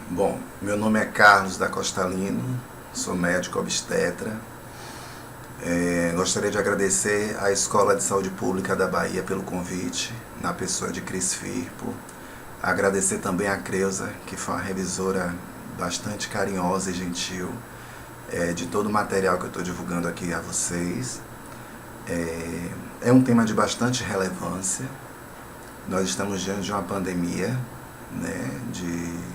Bom, meu nome é Carlos da Costa Lino, sou médico obstetra. Gostaria de agradecer à Escola de Saúde Pública da Bahia pelo convite, na pessoa de Cris Firpo. Agradecer também a Creuza, que foi uma revisora bastante carinhosa e gentil de todo o material que eu estou divulgando aqui a vocês. É um tema de bastante relevância. Nós estamos diante de uma pandemia, né, de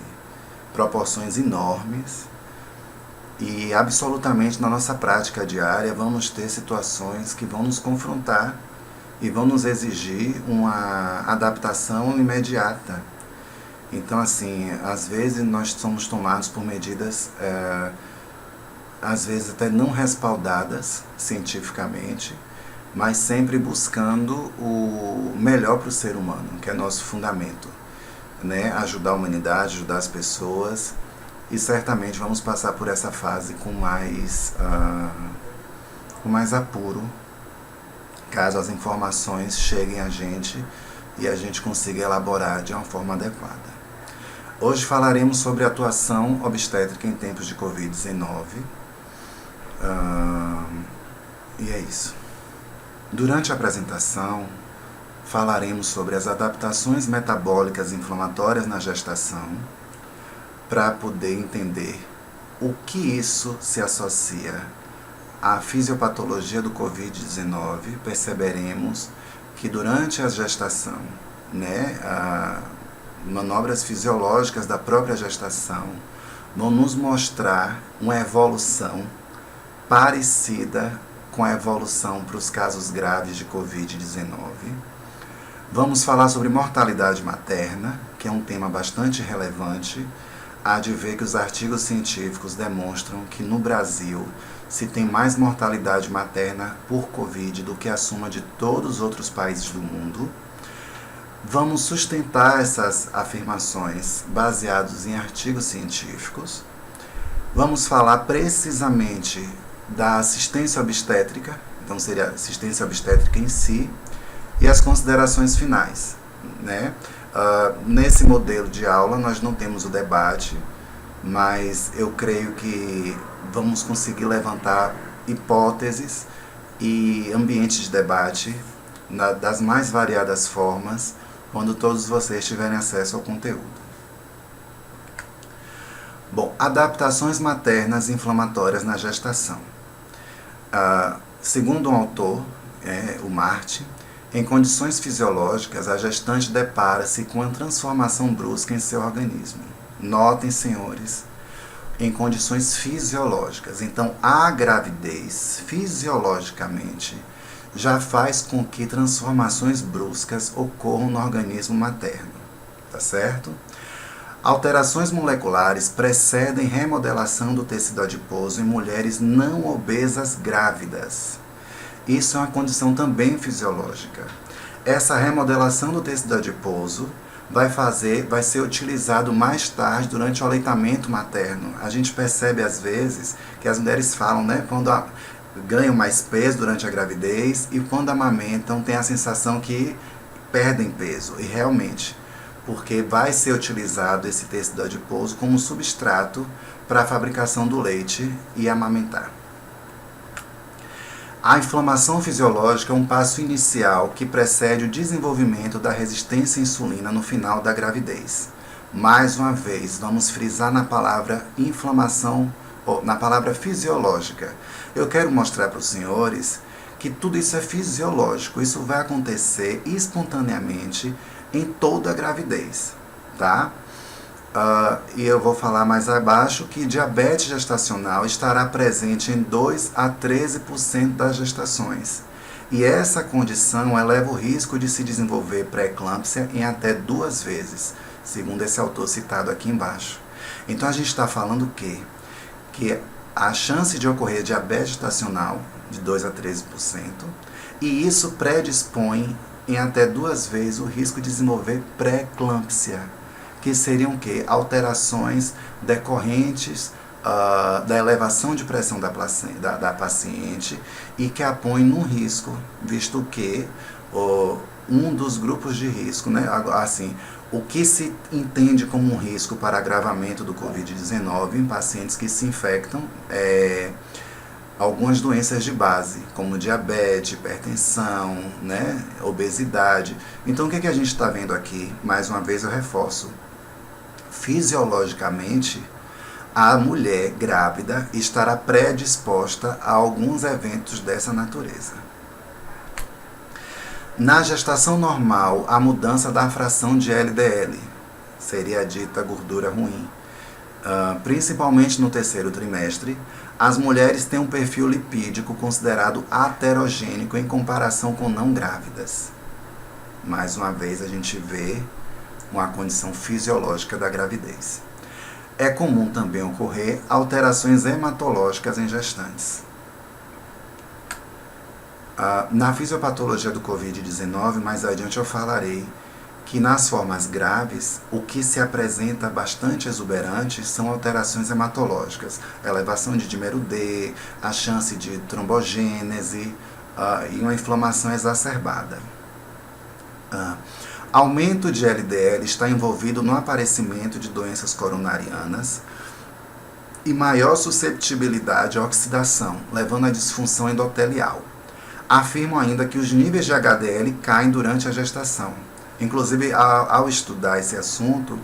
proporções enormes, e absolutamente na nossa prática diária vamos ter situações que vão nos confrontar e vão nos exigir uma adaptação imediata. Então, assim, às vezes nós somos tomados por medidas, às vezes até não respaldadas cientificamente, mas sempre buscando o melhor para o ser humano, que é nosso fundamento, né? Ajudar a humanidade, ajudar as pessoas, e certamente vamos passar por essa fase com mais apuro, caso as informações cheguem a gente e a gente consiga elaborar de uma forma adequada. Hoje falaremos sobre a atuação obstétrica em tempos de Covid-19, e é isso. Durante a apresentação, falaremos sobre as adaptações metabólicas inflamatórias na gestação, para poder entender o que isso se associa à fisiopatologia do Covid-19. Perceberemos que durante a gestação, né, manobras fisiológicas da própria gestação vão nos mostrar uma evolução parecida com a evolução para os casos graves de Covid-19. Vamos falar sobre mortalidade materna, que é um tema bastante relevante. Há de ver que os artigos científicos demonstram que no Brasil se tem mais mortalidade materna por Covid do que a soma de todos os outros países do mundo. Vamos sustentar essas afirmações baseadas em artigos científicos. Vamos falar precisamente da assistência obstétrica, então seria a assistência obstétrica em si, e as considerações finais, né? Nesse modelo de aula nós não temos o debate, mas eu creio que vamos conseguir levantar hipóteses e ambientes de debate das mais variadas formas, quando todos vocês tiverem acesso ao conteúdo. Bom, adaptações maternas inflamatórias na gestação. Segundo um autor, o Martin, em condições fisiológicas, a gestante depara-se com uma transformação brusca em seu organismo. Notem, senhores, em condições fisiológicas. Então, a gravidez, fisiologicamente, já faz com que transformações bruscas ocorram no organismo materno. Tá certo? Alterações moleculares precedem remodelação do tecido adiposo em mulheres não obesas grávidas. Isso é uma condição também fisiológica. Essa remodelação do tecido adiposo vai ser utilizado mais tarde durante o aleitamento materno. A gente percebe às vezes que as mulheres falam, né, quando ganham mais peso durante a gravidez e quando amamentam tem a sensação que perdem peso. E realmente, porque vai ser utilizado esse tecido adiposo como substrato para a fabricação do leite e amamentar. A inflamação fisiológica é um passo inicial que precede o desenvolvimento da resistência à insulina no final da gravidez. Mais uma vez, vamos frisar na palavra inflamação, ou na palavra fisiológica. Eu quero mostrar para os senhores que tudo isso é fisiológico, isso vai acontecer espontaneamente em toda a gravidez, tá? E eu vou falar mais abaixo que diabetes gestacional estará presente em 2 a 13% das gestações. E essa condição eleva o risco de se desenvolver pré-eclâmpsia em até 2 vezes, segundo esse autor citado aqui embaixo. Então a gente está falando que a chance de ocorrer diabetes gestacional de 2 a 13%, e isso predispõe em até 2 vezes o risco de desenvolver pré-eclâmpsia, que seriam alterações decorrentes da elevação de pressão da paciente e que a põe num risco, visto que um dos grupos de risco, né, assim, O que se entende como um risco para agravamento do Covid-19 em pacientes que se infectam algumas doenças de base, como diabetes, hipertensão, né, obesidade. Então, o que a gente está vendo aqui? Mais uma vez eu reforço. Fisiologicamente, a mulher grávida estará predisposta a alguns eventos dessa natureza. Na gestação normal, a mudança da fração de LDL, seria a dita gordura ruim, principalmente no terceiro trimestre, as mulheres têm um perfil lipídico considerado aterogênico em comparação com não grávidas. Mais uma vez a gente vê uma condição fisiológica da gravidez. É comum também ocorrer alterações hematológicas em gestantes. Na fisiopatologia do Covid-19, mais adiante eu falarei que nas formas graves, o que se apresenta bastante exuberante são alterações hematológicas, elevação de dímero D, a chance de trombogênese e uma inflamação exacerbada. Aumento de LDL está envolvido no aparecimento de doenças coronarianas e maior susceptibilidade à oxidação, levando à disfunção endotelial. Afirmam ainda que os níveis de HDL caem durante a gestação. Inclusive, ao estudar esse assunto,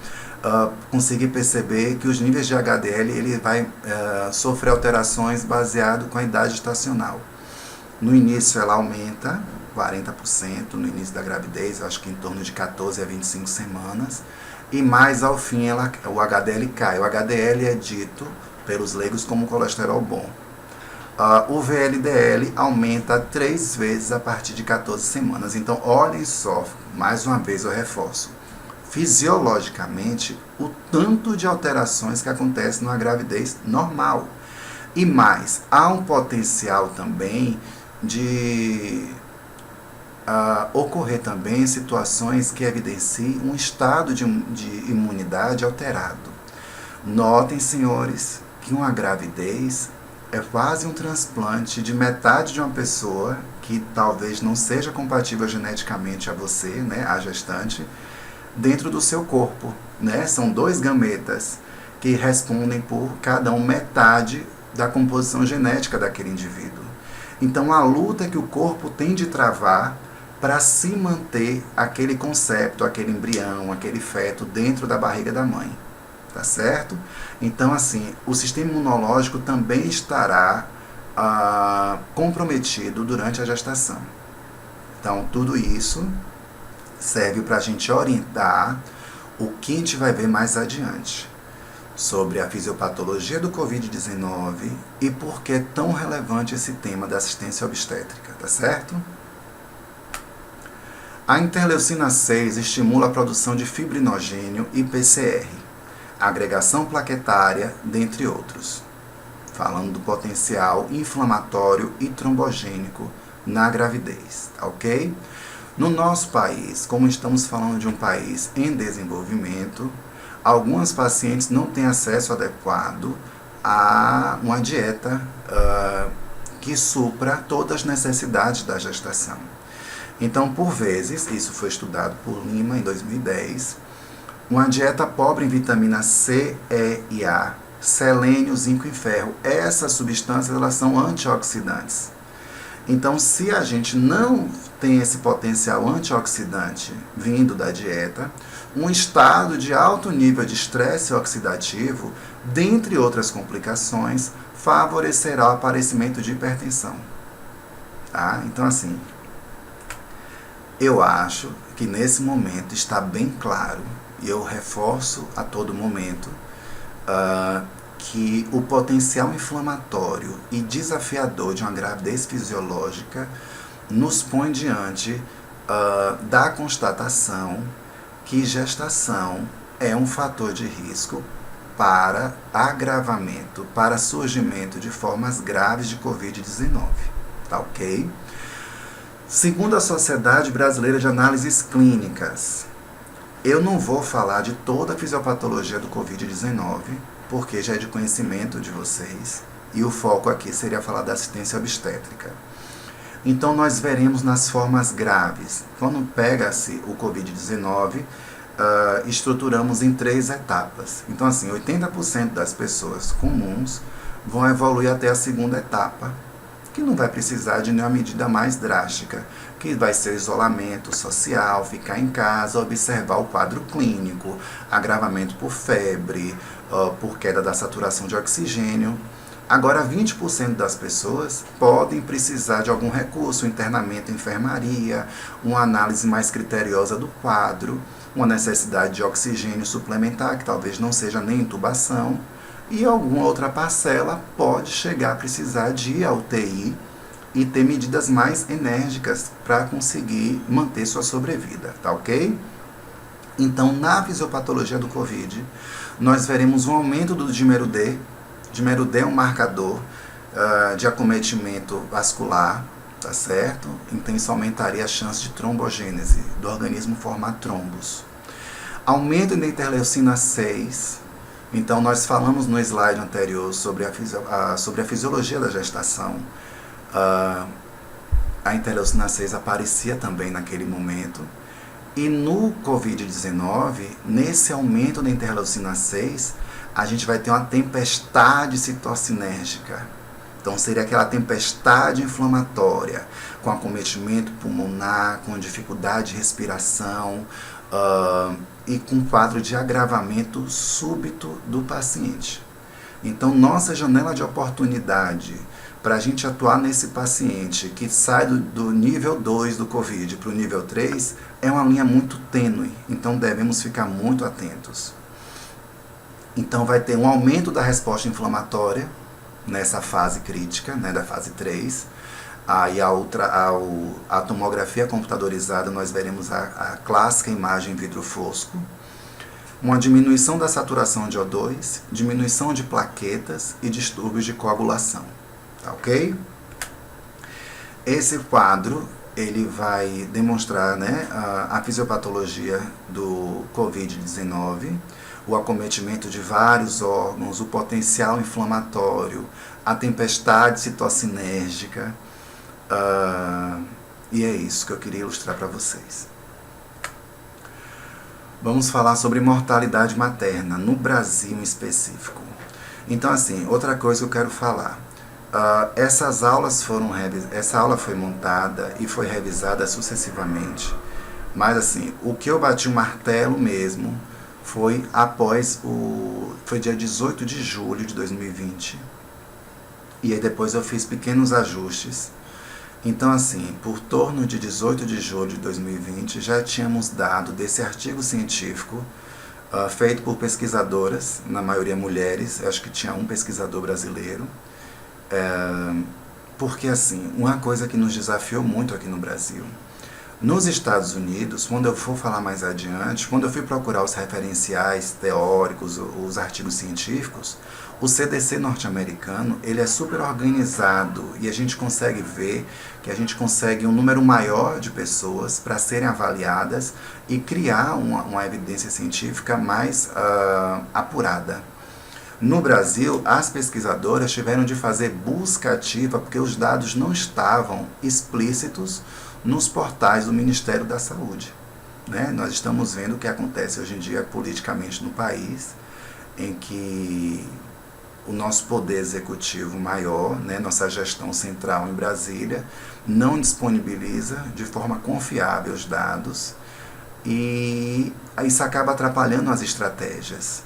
consegui perceber que os níveis de HDL ele vai sofrer alterações baseado com a idade gestacional. No início ela aumenta 40%, no início da gravidez, eu acho que em torno de 14 a 25 semanas, e mais ao fim o HDL cai. O HDL é dito pelos leigos como colesterol bom. O VLDL aumenta 3 vezes a partir de 14 semanas. Então, olhem só, mais uma vez eu reforço, fisiologicamente, o tanto de alterações que acontecem numa gravidez normal. E mais, há um potencial também de ocorrer também situações que evidenciem um estado de imunidade alterado. Notem, senhores, que uma gravidez é quase um transplante de metade de uma pessoa que talvez não seja compatível geneticamente a você, né, a gestante, dentro do seu corpo, né? São 2 gametas que respondem por cada um metade da composição genética daquele indivíduo. Então, a luta que o corpo tem de travar para se manter aquele concepto, aquele embrião, aquele feto dentro da barriga da mãe. Tá certo? Então, assim, o sistema imunológico também estará comprometido durante a gestação. Então, tudo isso serve para a gente orientar o que a gente vai ver mais adiante sobre a fisiopatologia do Covid-19 e por que é tão relevante esse tema da assistência obstétrica, tá certo? A interleucina 6 estimula a produção de fibrinogênio e PCR, agregação plaquetária, dentre outros, falando do potencial inflamatório e trombogênico na gravidez, ok? No nosso país, como estamos falando de um país em desenvolvimento, algumas pacientes não têm acesso adequado a uma dieta que supra todas as necessidades da gestação. Então, por vezes, isso foi estudado por Lima em 2010, uma dieta pobre em vitamina C, E e A, selênio, zinco e ferro. Essas substâncias elas são antioxidantes. Então, se a gente não tem esse potencial antioxidante vindo da dieta, um estado de alto nível de estresse oxidativo, dentre outras complicações, favorecerá o aparecimento de hipertensão. Tá? Então, assim, eu acho que nesse momento está bem claro, e eu reforço a todo momento, que o potencial inflamatório e desafiador de uma gravidez fisiológica nos põe diante da constatação que gestação é um fator de risco para agravamento, para surgimento de formas graves de Covid-19. Tá ok? Segundo a Sociedade Brasileira de Análises Clínicas, eu não vou falar de toda a fisiopatologia do Covid-19, porque já é de conhecimento de vocês, e o foco aqui seria falar da assistência obstétrica. Então, nós veremos nas formas graves. Quando pega-se o Covid-19, estruturamos em 3 etapas. Então, assim, 80% das pessoas comuns vão evoluir até a segunda etapa, que não vai precisar de nenhuma medida mais drástica, que vai ser o isolamento social, ficar em casa, observar o quadro clínico, agravamento por febre, por queda da saturação de oxigênio. Agora, 20% das pessoas podem precisar de algum recurso, internamento em enfermaria, uma análise mais criteriosa do quadro, uma necessidade de oxigênio suplementar, que talvez não seja nem intubação, e alguma outra parcela pode chegar a precisar de ir à UTI e ter medidas mais enérgicas para conseguir manter sua sobrevida, tá ok? Então, na fisiopatologia do Covid, nós veremos um aumento do dímero D. Dímero D é um marcador de acometimento vascular, tá certo? Então, isso aumentaria a chance de trombogênese, do organismo formar trombos. Aumento da interleucina 6. Então, nós falamos no slide anterior sobre a fisiologia da gestação. A interleucina 6 aparecia também naquele momento. E no Covid-19, nesse aumento da interleucina 6, a gente vai ter uma tempestade citocinérgica. Então, seria aquela tempestade inflamatória, com acometimento pulmonar, com dificuldade de respiração e com quadro de agravamento súbito do paciente. Então, nossa janela de oportunidade para a gente atuar nesse paciente que sai do nível 2 do Covid para o nível 3 é uma linha muito tênue. Então, devemos ficar muito atentos. Então, vai ter um aumento da resposta inflamatória nessa fase crítica, né, da fase 3. Aí a tomografia computadorizada, nós veremos a clássica imagem vidro fosco. Uma diminuição da saturação de O2, diminuição de plaquetas e distúrbios de coagulação. Tá ok? Esse quadro, ele vai demonstrar, né, a fisiopatologia do Covid-19, o acometimento de vários órgãos, o potencial inflamatório, a tempestade citocinérgica, e é isso que eu queria ilustrar para vocês. Vamos falar sobre mortalidade materna, no Brasil em específico. Então, assim, outra coisa que eu quero falar. Essa aula foi montada e foi revisada sucessivamente. Mas, assim, o que eu bati o martelo mesmo foi foi dia 18 de julho de 2020. E aí depois eu fiz pequenos ajustes. Então, assim, por torno de 18 de julho de 2020, já tínhamos dado desse artigo científico feito por pesquisadoras, na maioria mulheres, eu acho que tinha um pesquisador brasileiro, porque, assim, uma coisa que nos desafiou muito aqui no Brasil, nos Estados Unidos, quando eu for falar mais adiante, quando eu fui procurar os referenciais teóricos, os artigos científicos, o CDC norte-americano, ele é super organizado e a gente consegue ver que a gente consegue um número maior de pessoas para serem avaliadas e criar uma evidência científica mais apurada. No Brasil, as pesquisadoras tiveram de fazer busca ativa porque os dados não estavam explícitos nos portais do Ministério da Saúde, né? Nós estamos vendo o que acontece hoje em dia politicamente no país, em que o nosso poder executivo maior, né, nossa gestão central em Brasília, não disponibiliza de forma confiável os dados e isso acaba atrapalhando as estratégias,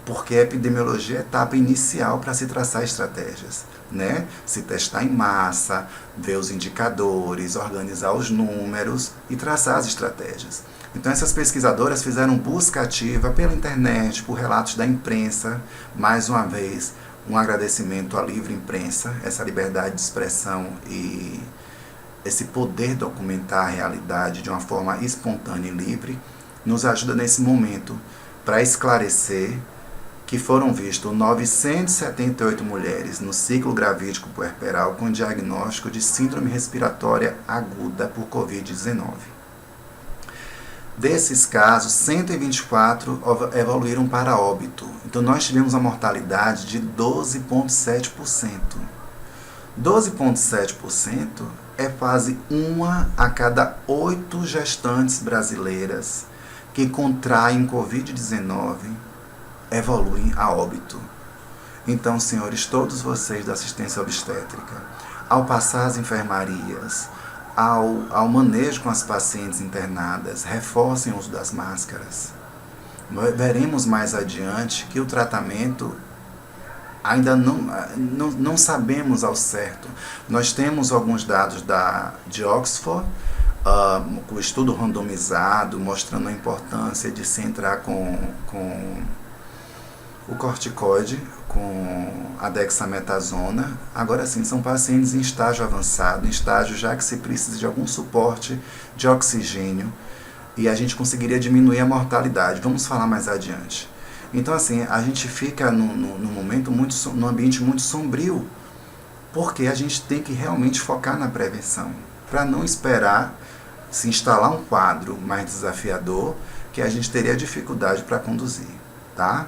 porque a epidemiologia é a etapa inicial para se traçar estratégias, né? Se testar em massa, ver os indicadores, organizar os números e traçar as estratégias. Então essas pesquisadoras fizeram busca ativa pela internet, por relatos da imprensa, mais uma vez um agradecimento à livre imprensa, essa liberdade de expressão e esse poder documentar a realidade de uma forma espontânea e livre, nos ajuda nesse momento para esclarecer que foram vistas 978 mulheres no ciclo gravídico puerperal com diagnóstico de síndrome respiratória aguda por Covid-19. Desses casos, 124 evoluíram para óbito. Então, nós tivemos uma mortalidade de 12,7%. 12,7% é quase 1 a cada 8 gestantes brasileiras que contraem Covid-19 evoluem a óbito. Então, senhores, todos vocês da assistência obstétrica, ao passar as enfermarias, ao manejo com as pacientes internadas, reforcem o uso das máscaras. Veremos mais adiante que o tratamento ainda não sabemos ao certo. Nós temos alguns dados de Oxford, o estudo randomizado, mostrando a importância de se entrar com o corticoide, com a dexametasona. Agora sim, são pacientes em estágio avançado, em estágio já que se precisa de algum suporte de oxigênio, e a gente conseguiria diminuir a mortalidade. Vamos falar mais adiante. Então, assim, a gente fica num momento num ambiente muito sombrio, porque a gente tem que realmente focar na prevenção, para não esperar se instalar um quadro mais desafiador que a gente teria dificuldade para conduzir, tá?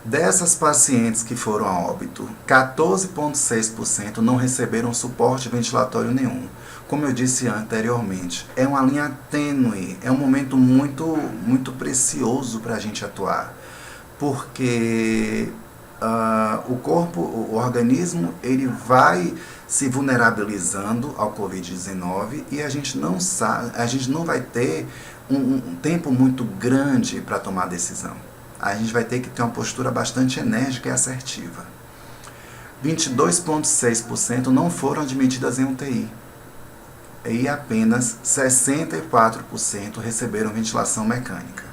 Dessas pacientes que foram a óbito, 14,6% não receberam suporte ventilatório nenhum. Como eu disse anteriormente, é uma linha tênue, é um momento muito precioso para a gente atuar, porque o organismo ele vai se vulnerabilizando ao Covid-19 e a gente não vai ter um tempo muito grande para tomar decisão. A gente vai ter que ter uma postura bastante enérgica e assertiva. 22,6% não foram admitidas em UTI. E apenas 64% receberam ventilação mecânica.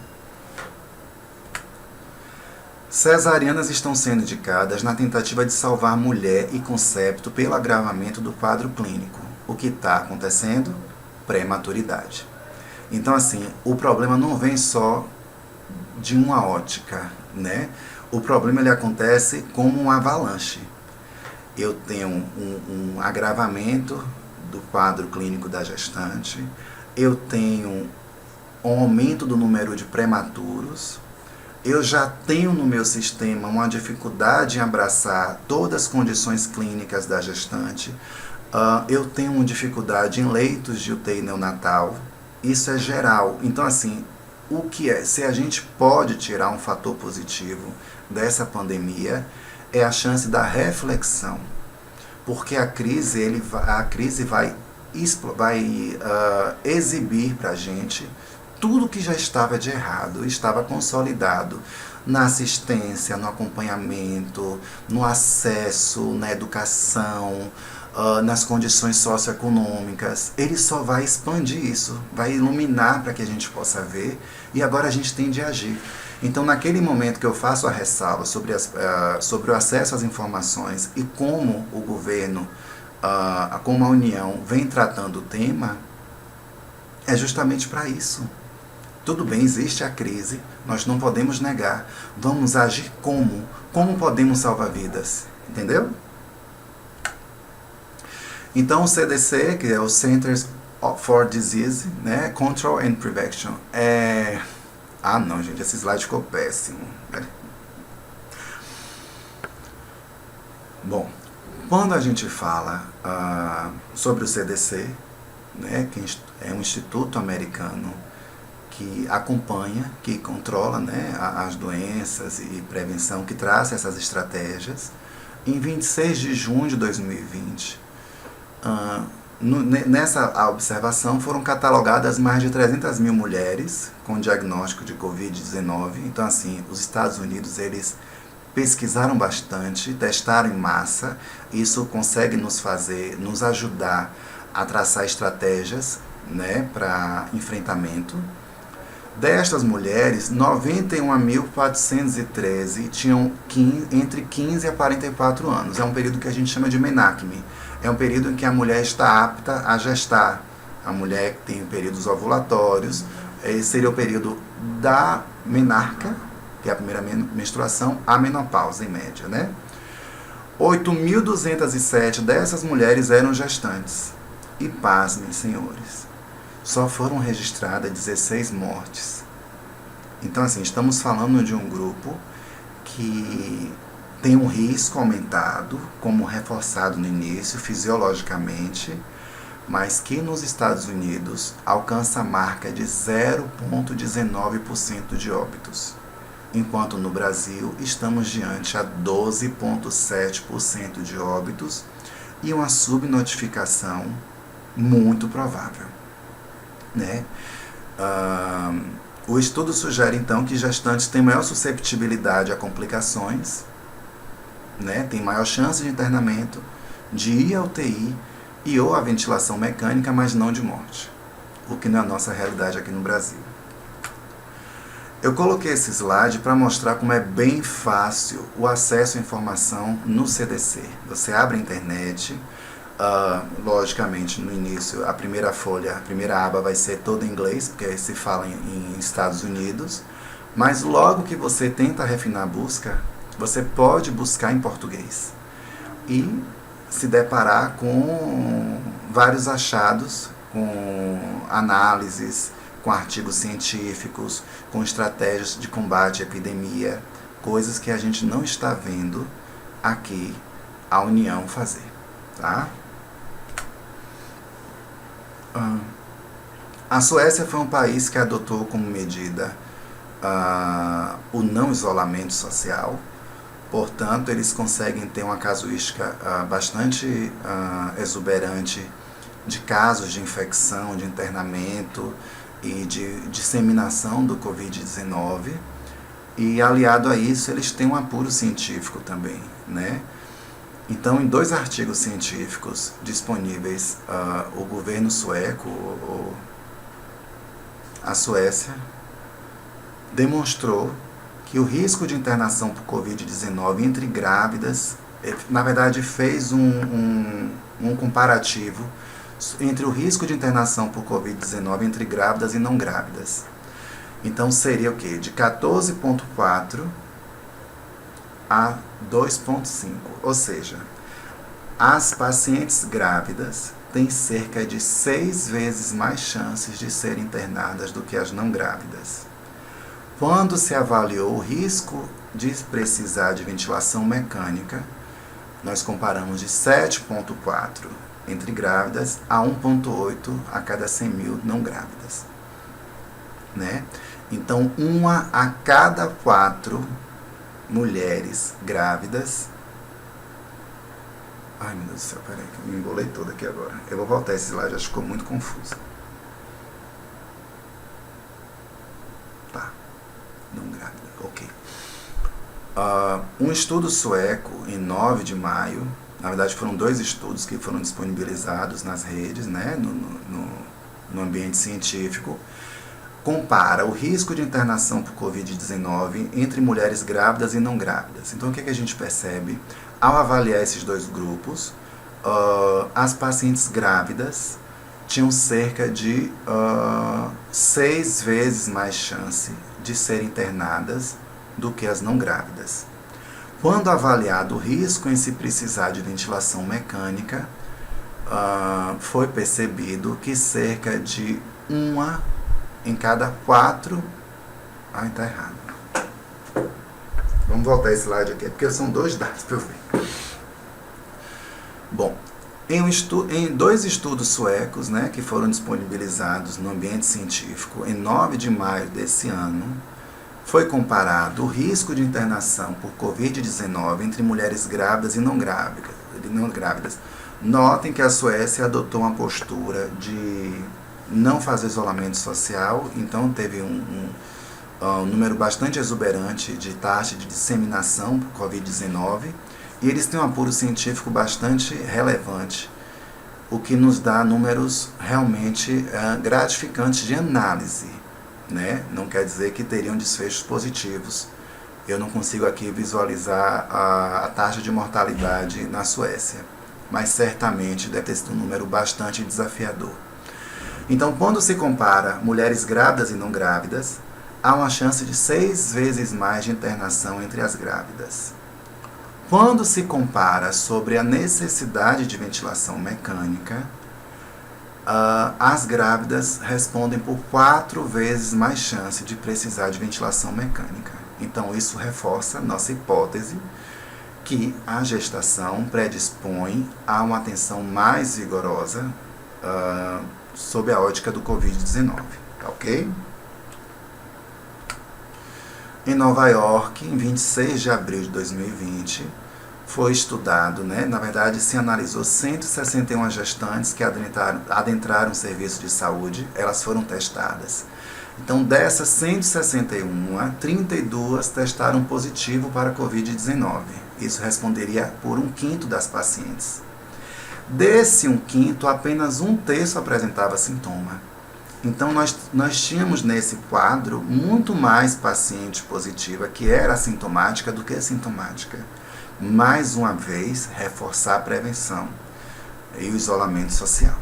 Cesarianas estão sendo indicadas na tentativa de salvar mulher e concepto pelo agravamento do quadro clínico. O que está acontecendo? Prematuridade. Então, assim, o problema não vem só de uma ótica, né? O problema ele acontece como um avalanche. Eu tenho um agravamento do quadro clínico da gestante, eu tenho um aumento do número de prematuros, eu já tenho no meu sistema uma dificuldade em abraçar todas as condições clínicas da gestante, eu tenho uma dificuldade em leitos de UTI neonatal, isso é geral. Então, assim, se a gente pode tirar um fator positivo dessa pandemia, é a chance da reflexão, porque a crise vai exibir para a gente tudo que já estava de errado, estava consolidado na assistência, no acompanhamento, no acesso, na educação, nas condições socioeconômicas. Ele só vai expandir isso, vai iluminar para que a gente possa ver, e agora a gente tem de agir. Então, naquele momento que eu faço a ressalva sobre o acesso às informações e como o governo, como a União vem tratando o tema, é justamente para isso. Tudo bem, existe a crise, nós não podemos negar. Vamos agir como? Como podemos salvar vidas? Entendeu? Então, o CDC, que é o Centers for Disease, né, Control and Prevention, Ah, não, gente, esse slide ficou péssimo. Bom, quando a gente fala sobre o CDC, né, que é um instituto americano que acompanha, que controla, né, as doenças e prevenção, que traça essas estratégias, em 26 de junho de 2020, nessa observação foram catalogadas mais de 300 mil mulheres com diagnóstico de Covid-19. Então, assim, os Estados Unidos, eles pesquisaram bastante, testaram em massa. Isso consegue nos ajudar a traçar estratégias, né, para enfrentamento. Destas mulheres, 91.413 tinham entre 15 a 44 anos. É um período que a gente chama de menarquia. É um período em que a mulher está apta a gestar. A mulher que tem períodos ovulatórios, esse seria o período da menarca, que é a primeira menstruação, a menopausa, em média, né? 8.207 dessas mulheres eram gestantes. E pasmem, senhores, só foram registradas 16 mortes. Então, assim, estamos falando de um grupo que tem um risco aumentado, como reforçado no início, fisiologicamente, mas que nos Estados Unidos alcança a marca de 0,19% de óbitos, enquanto no Brasil estamos diante a 12,7% de óbitos e uma subnotificação muito provável, né? O estudo sugere então que gestantes têm maior susceptibilidade a complicações, né? Tem maior chance de internamento, de ir à UTI e ou a ventilação mecânica, mas não de morte, o que não é a nossa realidade aqui no Brasil. Eu coloquei esse slide para mostrar como é bem fácil o acesso à informação no CDC. Você abre a internet, logicamente no início a primeira folha, a primeira aba vai ser toda em inglês, porque se fala em Estados Unidos, mas logo que você tenta refinar a busca, você pode buscar em português e se deparar com vários achados, com análises, com artigos científicos, com estratégias de combate à epidemia, coisas que a gente não está vendo aqui a União fazer, tá? A Suécia foi um país que adotou como medida o não isolamento social. Portanto, eles conseguem ter uma casuística bastante exuberante de casos de infecção, de internamento e de disseminação do Covid-19. E, aliado a isso, eles têm um apuro científico também, né? Então, em 2 artigos científicos disponíveis, o governo sueco, a Suécia, demonstrou que o risco de internação por Covid-19 entre grávidas, na verdade fez um comparativo entre o risco de internação por Covid-19 entre grávidas e não grávidas. Então seria o quê? De 14,4 a 2,5. Ou seja, as pacientes grávidas têm cerca de 6 vezes mais chances de serem internadas do que as não grávidas. Quando se avaliou o risco de precisar de ventilação mecânica, nós comparamos de 7,4 entre grávidas a 1,8 a cada 100 mil não grávidas, né? Então, 1 a cada 4 mulheres grávidas... Ai, meu Deus do céu, peraí, que eu me embolei toda aqui agora. Eu vou voltar esse slide, acho que ficou muito confuso. Tá, não grávida, ok. Um estudo sueco, em 9 de maio, na verdade foram 2 estudos que foram disponibilizados nas redes, né, no ambiente científico, compara o risco de internação por Covid-19 entre mulheres grávidas e não grávidas. Então, o que a gente percebe? Ao avaliar esses 2 grupos, as pacientes grávidas tinham cerca de 6 vezes mais chance de serem internadas do que as não grávidas. Quando avaliado o risco em se precisar de ventilação mecânica, foi percebido que cerca de 1 em cada 4... Ai, tá errado. Vamos voltar esse slide aqui, porque são 2 dados para eu ver. Bom, em 2 estudos suecos, né, que foram disponibilizados no ambiente científico, em 9 de maio desse ano, foi comparado o risco de internação por Covid-19 entre mulheres grávidas e não grávidas. Notem que a Suécia adotou uma postura de não fazer isolamento social, então teve um número bastante exuberante de taxa de disseminação por Covid-19, e eles têm um apuro científico bastante relevante, o que nos dá números realmente gratificantes de análise, né? Não quer dizer que teriam desfechos positivos. Eu não consigo aqui visualizar a taxa de mortalidade na Suécia, mas certamente deve ter sido um número bastante desafiador. Então, quando se compara mulheres grávidas e não grávidas, há uma chance de 6 vezes mais de internação entre as grávidas. Quando se compara sobre a necessidade de ventilação mecânica, as grávidas respondem por 4 vezes mais chance de precisar de ventilação mecânica. Então, isso reforça nossa hipótese que a gestação predispõe a uma atenção mais vigorosa sob a ótica do Covid-19, tá ok? Em Nova York, em 26 de abril de 2020, foi estudado, né? Na verdade, se analisou 161 gestantes que adentraram o serviço de saúde, elas foram testadas. Então, dessas 161, 32 testaram positivo para a Covid-19. Isso responderia por 1/5 das pacientes. Desse 1/5, apenas 1/3 apresentava sintoma. Então, nós tínhamos nesse quadro muito mais paciente positiva que era assintomática do que sintomática. Mais uma vez, reforçar a prevenção e o isolamento social.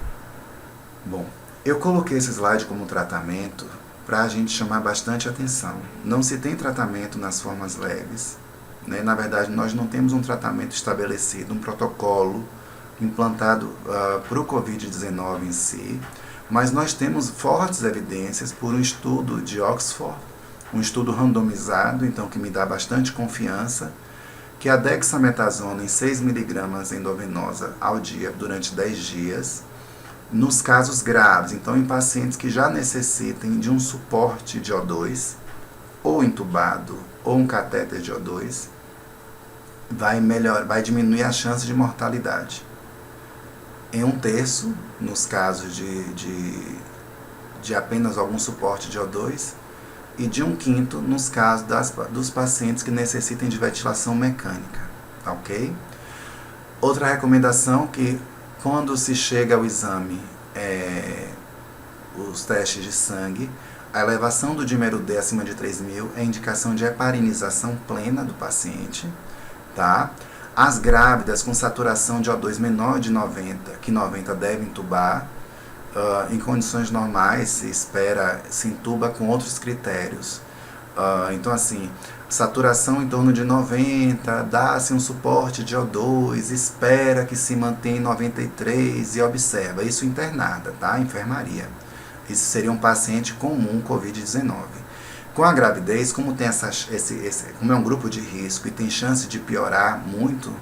Bom, eu coloquei esse slide como tratamento para a gente chamar bastante atenção. Não se tem tratamento nas formas leves, né? Na verdade, nós não temos um tratamento estabelecido, um protocolo implantado para o Covid-19 em si, mas nós temos fortes evidências por um estudo de Oxford, um estudo randomizado, então que me dá bastante confiança, que a dexametasona em 6 mg endovenosa ao dia durante 10 dias, nos casos graves, então em pacientes que já necessitem de um suporte de O2, ou entubado, ou um catéter de O2, vai diminuir a chance de mortalidade. Em 1/3, nos casos de apenas algum suporte de O2, e de 1/5 nos casos dos pacientes que necessitem de ventilação mecânica, tá ok? Outra recomendação que quando se chega ao exame, os testes de sangue, a elevação do dímero D acima de 3.000 é indicação de heparinização plena do paciente, tá? As grávidas com saturação de O2 menor de 90, que 90 devem intubar. Em condições normais se intuba com outros critérios. Então assim, saturação em torno de 90, dá-se um suporte de O2, espera que se mantenha em 93 e observa. Isso internada, tá? Enfermaria. Isso seria um paciente comum Covid-19. Com a gravidez, como tem como é um grupo de risco e tem chance de piorar muito,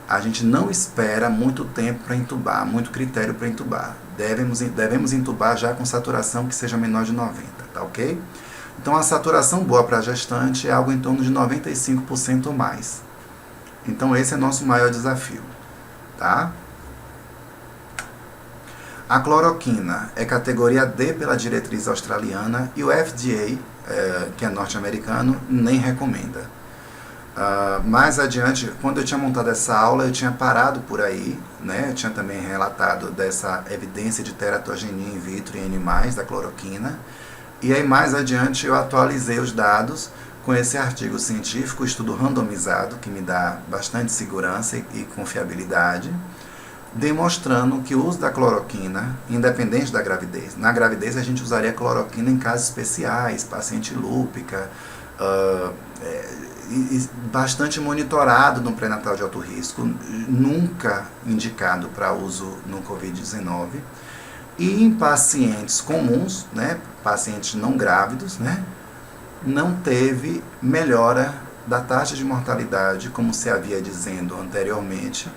a gente não espera muito tempo para intubar, muito critério para intubar. Devemos intubar já com saturação que seja menor de 90, tá ok? Então a saturação boa para a gestante é algo em torno de 95% ou mais. Então esse é nosso maior desafio, tá? A cloroquina é categoria D pela diretriz australiana e o FDA, que é norte-americano, nem recomenda. Mais adiante, quando eu tinha montado essa aula, eu tinha parado por aí, né? Eu tinha também relatado dessa evidência de teratogenia in vitro em animais da cloroquina. E aí mais adiante eu atualizei os dados com esse artigo científico, estudo randomizado, que me dá bastante segurança e confiabilidade, demonstrando que o uso da cloroquina, independente da gravidez, na gravidez a gente usaria cloroquina em casos especiais, paciente lúpica, bastante monitorado no pré-natal de alto risco, nunca indicado para uso no Covid-19, e em pacientes comuns, né, pacientes não grávidos, né, não teve melhora da taxa de mortalidade, como se havia dizendo anteriormente,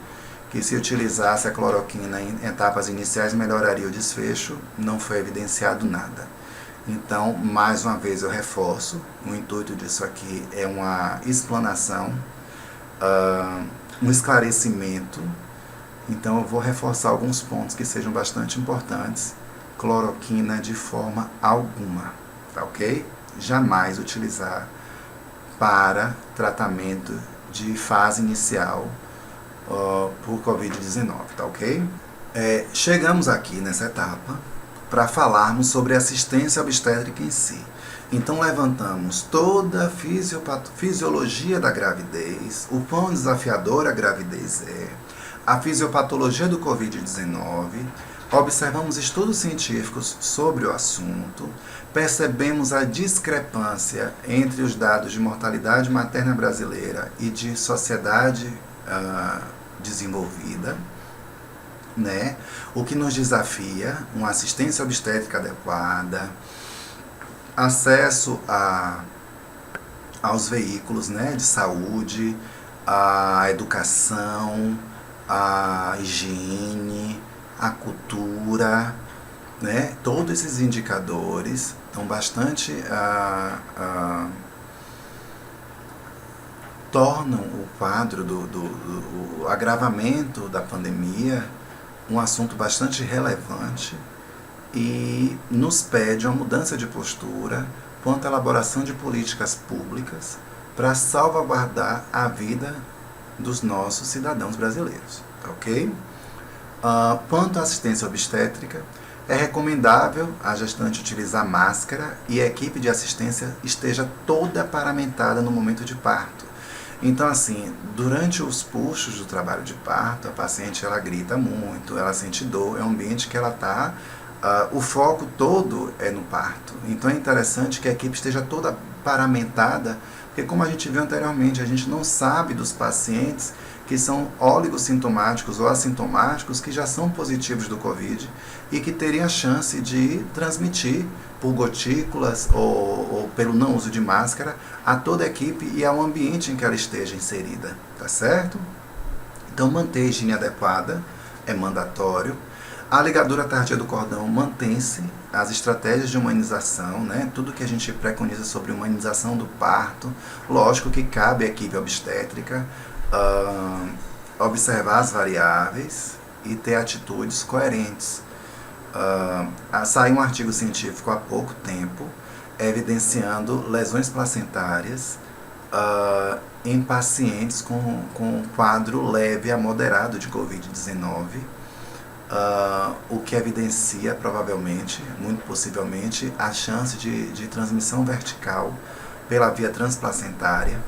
que se utilizasse a cloroquina em etapas iniciais melhoraria o desfecho, não foi evidenciado nada. Então, mais uma vez eu reforço, o intuito disso aqui é uma explanação, um esclarecimento. Então eu vou reforçar alguns pontos que sejam bastante importantes. Cloroquina de forma alguma, tá ok? Jamais utilizar para tratamento de fase inicial por Covid-19, tá ok? Chegamos aqui nessa etapa para falarmos sobre assistência obstétrica em si. Então levantamos toda a fisiologia da gravidez, o quão desafiadora a gravidez é, a fisiopatologia do Covid-19, observamos estudos científicos sobre o assunto, percebemos a discrepância entre os dados de mortalidade materna brasileira e de sociedade desenvolvida, né? O que nos desafia, uma assistência obstétrica adequada, acesso aos veículos, né, de saúde, a educação, a higiene, a cultura, né? Todos esses indicadores estão bastante tornam o quadro do agravamento da pandemia um assunto bastante relevante e nos pede uma mudança de postura quanto à elaboração de políticas públicas para salvaguardar a vida dos nossos cidadãos brasileiros, ok? Quanto à assistência obstétrica, é recomendável a gestante utilizar máscara e a equipe de assistência esteja toda paramentada no momento de parto. Então, assim, durante os puxos do trabalho de parto, a paciente ela grita muito, ela sente dor, é um ambiente que ela está, o foco todo é no parto. Então é interessante que a equipe esteja toda paramentada, porque como a gente viu anteriormente, a gente não sabe dos pacientes que são oligossintomáticos ou assintomáticos que já são positivos do Covid e que teriam a chance de transmitir por gotículas ou pelo não uso de máscara a toda a equipe e ao ambiente em que ela esteja inserida, tá certo? Então manter a higiene adequada é mandatório. A ligadura tardia do cordão mantém-se, as estratégias de humanização, né? Tudo que a gente preconiza sobre humanização do parto, lógico que cabe à equipe obstétrica observar as variáveis e ter atitudes coerentes. Saiu um artigo científico há pouco tempo evidenciando lesões placentárias em pacientes com quadro leve a moderado de Covid-19, o que evidencia provavelmente, muito possivelmente, a chance de transmissão vertical pela via transplacentária,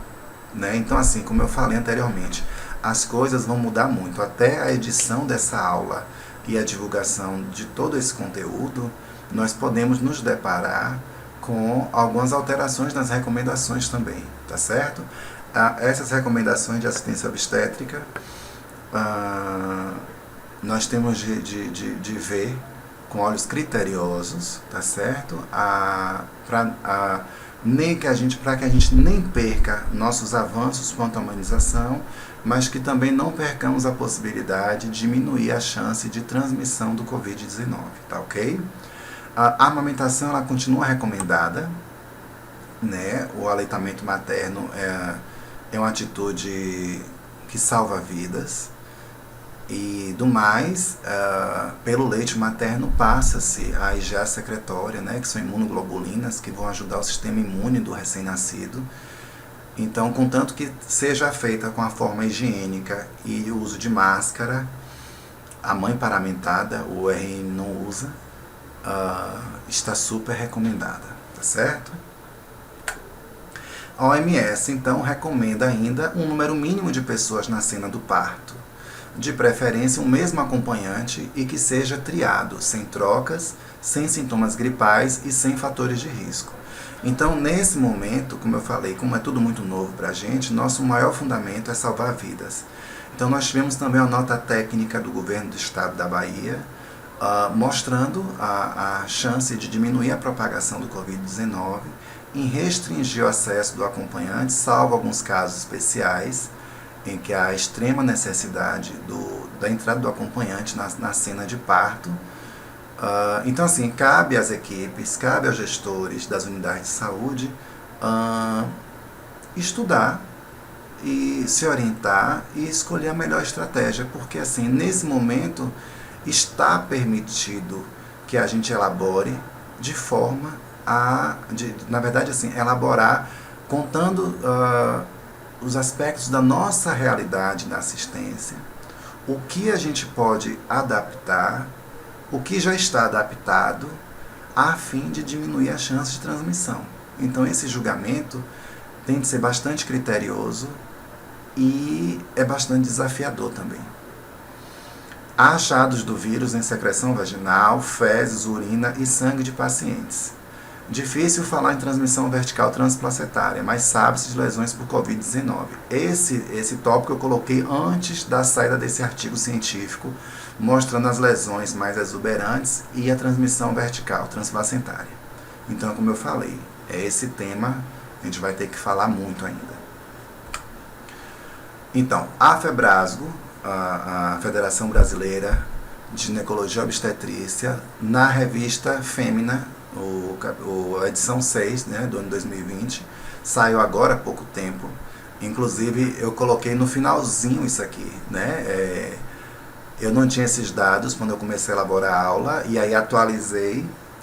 né? Então, assim, como eu falei anteriormente, as coisas vão mudar muito. Até a edição dessa aula e a divulgação de todo esse conteúdo, nós podemos nos deparar com algumas alterações nas recomendações também, tá certo? Essas recomendações de assistência obstétrica, nós temos de ver com olhos criteriosos, tá certo? Para que a gente nem perca nossos avanços quanto à humanização, mas que também não percamos a possibilidade de diminuir a chance de transmissão do Covid-19, tá ok? A amamentação ela continua recomendada, né? O aleitamento materno é uma atitude que salva vidas. E do mais, pelo leite materno passa-se a IgA secretória, né, que são imunoglobulinas que vão ajudar o sistema imune do recém-nascido. Então, contanto que seja feita com a forma higiênica e o uso de máscara, a mãe paramentada, o RN não usa, está super recomendada, tá certo? A OMS, então, recomenda ainda um número mínimo de pessoas na cena do parto, de preferência um mesmo acompanhante e que seja triado, sem trocas, sem sintomas gripais e sem fatores de risco. Então, nesse momento, como eu falei, como é tudo muito novo para a gente, nosso maior fundamento é salvar vidas. Então, nós tivemos também a nota técnica do governo do estado da Bahia, mostrando a chance de diminuir a propagação do Covid-19 em restringir o acesso do acompanhante, salvo alguns casos especiais, em que há extrema necessidade da entrada do acompanhante na cena de parto. Então, assim, cabe às equipes, cabe aos gestores das unidades de saúde estudar e se orientar e escolher a melhor estratégia, porque, assim, nesse momento está permitido que a gente elabore de forma na verdade, assim, elaborar contando os aspectos da nossa realidade na assistência, o que a gente pode adaptar, o que já está adaptado, a fim de diminuir a chance de transmissão. Então, esse julgamento tem de ser bastante criterioso e é bastante desafiador também. Há achados do vírus em secreção vaginal, fezes, urina e sangue de pacientes. Difícil falar em transmissão vertical transplacentária, mas sabe-se de lesões por Covid-19. Esse tópico eu coloquei antes da saída desse artigo científico, mostrando as lesões mais exuberantes e a transmissão vertical transplacentária. Então, como eu falei, esse tema a gente vai ter que falar muito ainda. Então, a FEBRASGO, a Federação Brasileira de Ginecologia e Obstetrícia na revista Fêmea, a edição 6, né, do ano 2020, saiu agora há pouco tempo. Inclusive eu coloquei no finalzinho isso aqui, né? Eu não tinha esses dados quando eu comecei a elaborar a aula, e aí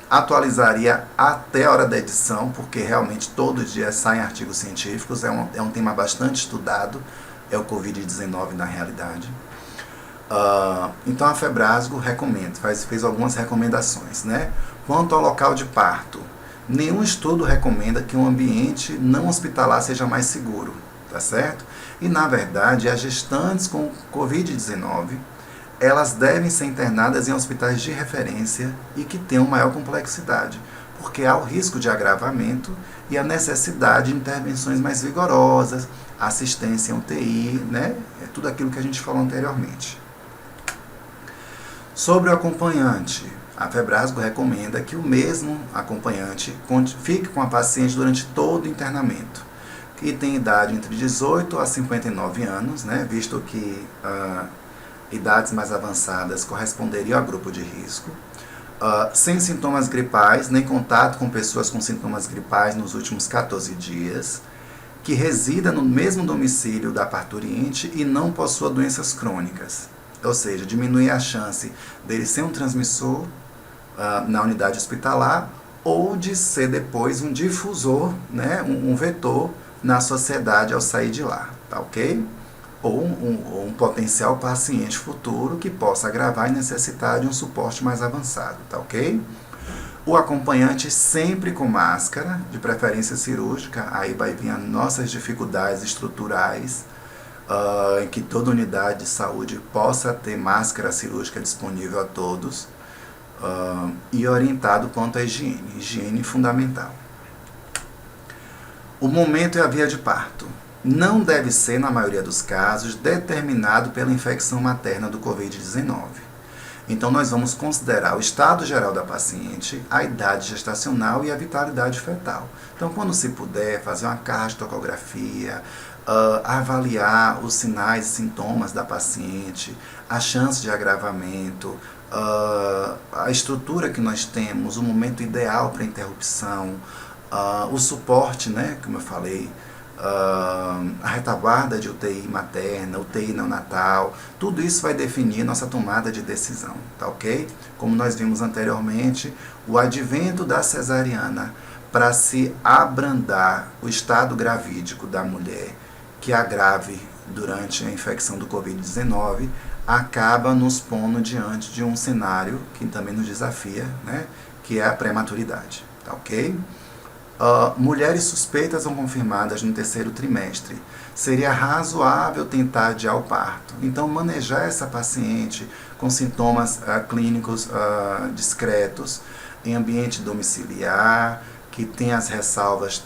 atualizaria até a hora da edição, porque realmente todo dia saem artigos científicos, é um tema bastante estudado, é o Covid-19 na realidade. Então a Febrasgo recomenda, fez algumas recomendações, né? Quanto ao local de parto, nenhum estudo recomenda que um ambiente não hospitalar seja mais seguro, tá certo? E na verdade, as gestantes com Covid-19, elas devem ser internadas em hospitais de referência e que tenham maior complexidade, porque há o risco de agravamento e a necessidade de intervenções mais vigorosas, assistência em UTI, né? É tudo aquilo que a gente falou anteriormente. Sobre o acompanhante, a Febrasgo recomenda que o mesmo acompanhante fique com a paciente durante todo o internamento, que tem idade entre 18 a 59 anos, né, visto que idades mais avançadas corresponderiam ao grupo de risco, sem sintomas gripais, nem contato com pessoas com sintomas gripais nos últimos 14 dias, que resida no mesmo domicílio da parturiente e não possua doenças crônicas. Ou seja, diminuir a chance dele ser um transmissor na unidade hospitalar ou de ser depois um difusor, né, um vetor na sociedade ao sair de lá, tá ok? Ou um potencial paciente futuro que possa agravar e necessitar de um suporte mais avançado, tá ok? O acompanhante sempre com máscara, de preferência cirúrgica, aí vai vir as nossas dificuldades estruturais, em que toda unidade de saúde possa ter máscara cirúrgica disponível a todos, e orientado quanto à higiene fundamental. O momento e a via de parto não deve ser, na maioria dos casos, determinado pela infecção materna do Covid-19. Então, nós vamos considerar o estado geral da paciente, a idade gestacional e a vitalidade fetal. Então, quando se puder, fazer uma cardiotocografia, avaliar os sinais e sintomas da paciente, a chance de agravamento, a estrutura que nós temos, o momento ideal para interrupção, o suporte, né, como eu falei, a retaguarda de UTI materna, UTI neonatal, tudo isso vai definir nossa tomada de decisão, tá ok? Como nós vimos anteriormente, o advento da cesariana para se abrandar o estado gravídico da mulher que agrave durante a infecção do Covid-19, acaba nos pondo diante de um cenário que também nos desafia, né, que é a prematuridade, tá ok? Mulheres suspeitas ou confirmadas no terceiro trimestre. Seria razoável tentar adiar o parto. Então, manejar essa paciente com sintomas clínicos discretos, em ambiente domiciliar, que tem as ressalvas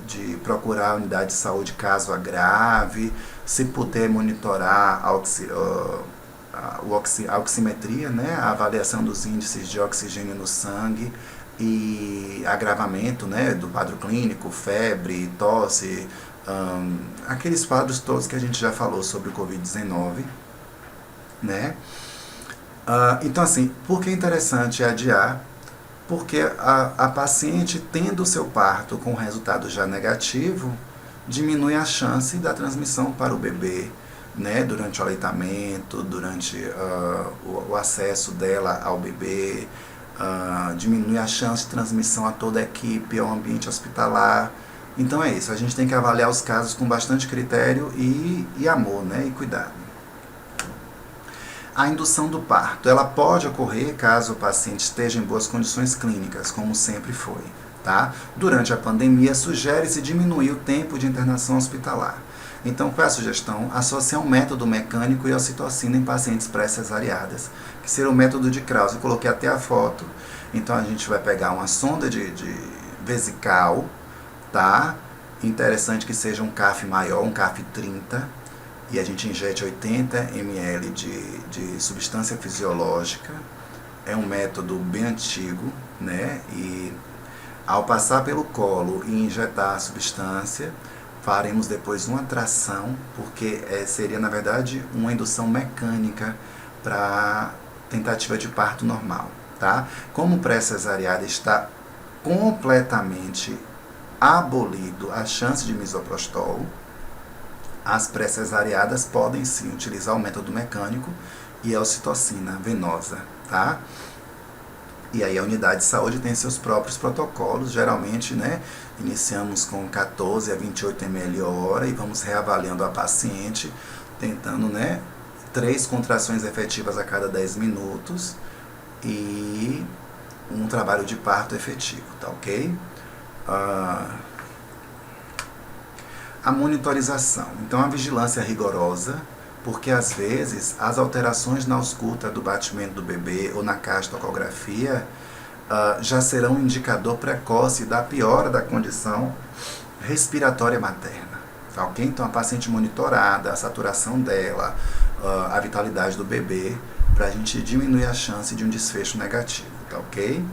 de procurar a unidade de saúde caso agrave, se puder monitorar a oximetria, né, a avaliação dos índices de oxigênio no sangue, e agravamento, né, do quadro clínico, febre, tosse, aqueles quadros todos que a gente já falou sobre o Covid-19, né? Então, assim, por que é interessante adiar? Porque a paciente, tendo o seu parto com resultado já negativo, diminui a chance da transmissão para o bebê, né, durante o aleitamento, durante o acesso dela ao bebê, diminui a chance de transmissão a toda a equipe, ao ambiente hospitalar. Então é isso, a gente tem que avaliar os casos com bastante critério e amor, né, e cuidado. A indução do parto, ela pode ocorrer caso o paciente esteja em boas condições clínicas, como sempre foi, tá? Durante a pandemia, sugere-se diminuir o tempo de internação hospitalar. Então, qual é a sugestão? Associar um método mecânico e ocitocina em pacientes pré-cesariadas, que seria o método de Krause. Eu coloquei até a foto. Então, a gente vai pegar uma sonda de vesical, tá? Interessante que seja um CAF maior, um CAF 30, e a gente injete 80 ml de substância fisiológica. É um método bem antigo, né? E ao passar pelo colo e injetar a substância, faremos depois uma tração, porque seria, na verdade, uma indução mecânica para tentativa de parto normal, tá? Como o pré-cesariana está completamente abolido a chance de misoprostol, as pré-cesariadas podem sim utilizar o método mecânico e a ocitocina venosa, tá? E aí a unidade de saúde tem seus próprios protocolos, geralmente, né, iniciamos com 14 a 28 ml hora e vamos reavaliando a paciente, tentando, né, 3 contrações efetivas a cada 10 minutos e um trabalho de parto efetivo, tá ok? A monitorização. Então, a vigilância rigorosa, porque às vezes as alterações na ausculta do batimento do bebê ou na castocografia já serão um indicador precoce da piora da condição respiratória materna. Tá ok? Então, a paciente monitorada, a saturação dela, a vitalidade do bebê, para a gente diminuir a chance de um desfecho negativo. Tá ok?